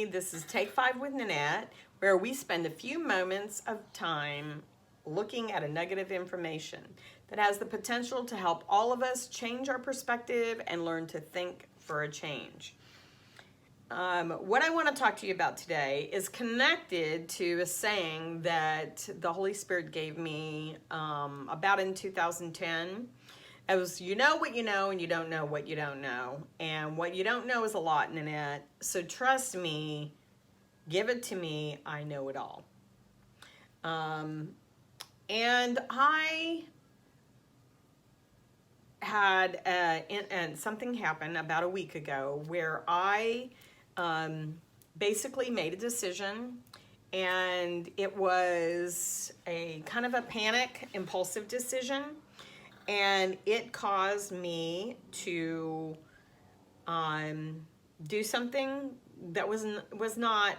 family. This is Take 5 with Nanette, where we spend a few moments of time looking at a negative information that has the potential to help all of us change our perspective and learn to think for a change. What I want to talk to you about today is connected to a saying that the Holy Spirit gave me about in 2010. It was, you know what you know and you don't know what you don't know. And what you don't know is a lot, Nanette. So trust me, give it to me, I know it all. And I had and something happened about a week ago where I basically made a decision, and it was a kind of a panic, impulsive decision, and it caused me to do something that was not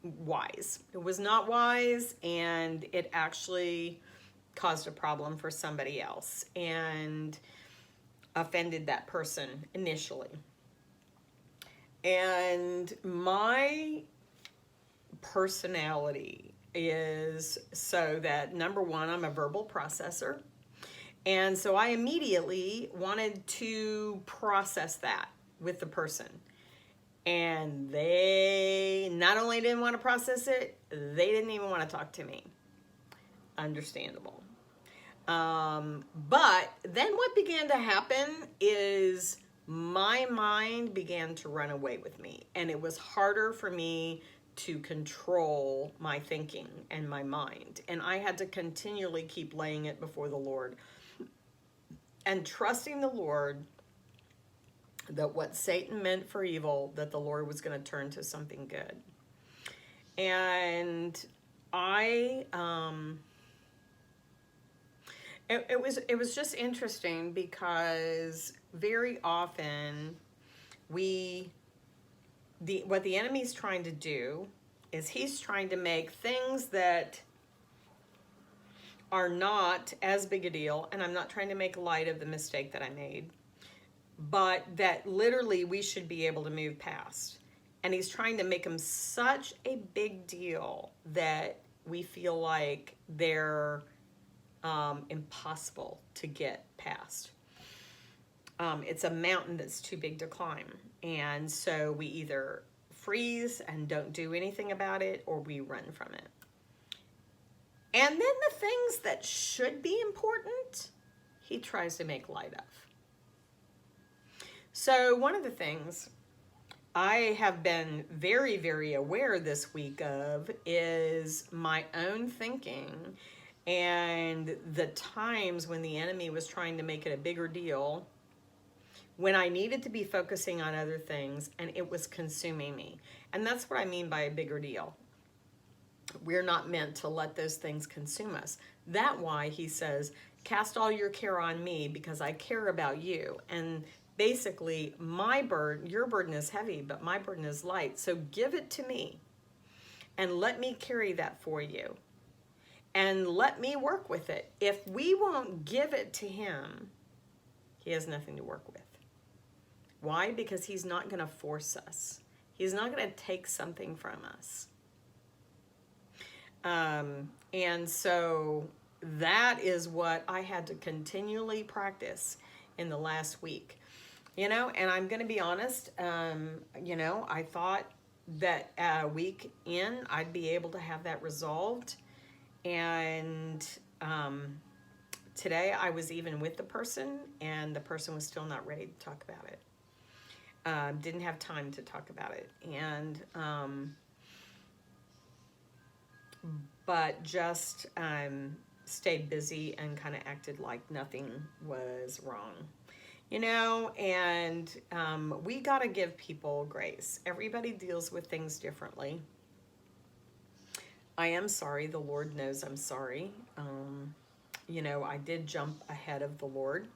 wise. It was not wise, and it actually caused a problem for somebody else and offended that person initially. And my personality is so that, number one, I'm a verbal processor. And so I immediately wanted to process that with the person. And they not only didn't want to process it, they didn't even want to talk to me. Understandable. But then what began to happen is my mind began to run away with me, and it was harder for me to control my thinking and my mind. And I had to continually keep laying it before the Lord and trusting the Lord that what Satan meant for evil, that the Lord was going to turn to something good. And it was just interesting because very often what the enemy's trying to do is he's trying to make things that are not as big a deal, and I'm not trying to make light of the mistake that I made, but that literally we should be able to move past. And he's trying to make them such a big deal that we feel like they're impossible to get past. It's a mountain that's too big to climb. And so we either freeze and don't do anything about it, or we run from it. And then the things that should be important, he tries to make light of. So one of the things I have been very, very aware this week of is my own thinking and the times when the enemy was trying to make it a bigger deal, when I needed to be focusing on other things, and it was consuming me. And that's what I mean by a bigger deal. We're not meant to let those things consume us. That's why he says, cast all your care on me because I care about you. And basically, your burden is heavy, but my burden is light. So give it to me and let me carry that for you. And let me work with it. If we won't give it to him, he has nothing to work with. Why? Because he's not going to force us. He's not going to take something from us. And so that is what I had to continually practice in the last week. And I'm going to be honest, I thought that a week in, I'd be able to have that resolved. And today I was even with the person, and the person was still not ready to talk about it. Didn't have time to talk about it. And but just stayed busy and kind of acted like nothing was wrong. And we got to give people grace. Everybody deals with things differently. I am sorry. The Lord knows I'm sorry. I did jump ahead of the Lord,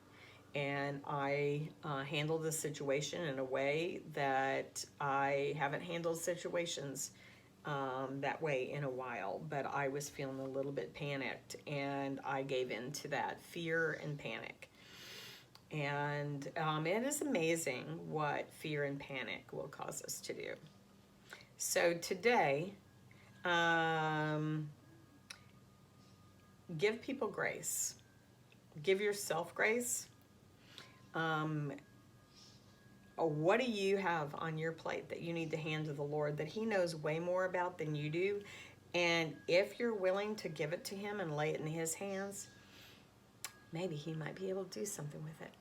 and I handled the situation in a way that I haven't handled situations that way in a while, but I was feeling a little bit panicked, and I gave in to that fear and panic. And it is amazing what fear and panic will cause us to do. So today, give people grace. Give yourself grace. What do you have on your plate that you need to hand to the Lord that He knows way more about than you do? And if you're willing to give it to Him and lay it in His hands, maybe He might be able to do something with it.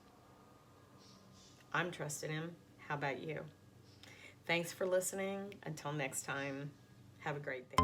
I'm trusting Him. How about you? Thanks for listening. Until next time, have a great day.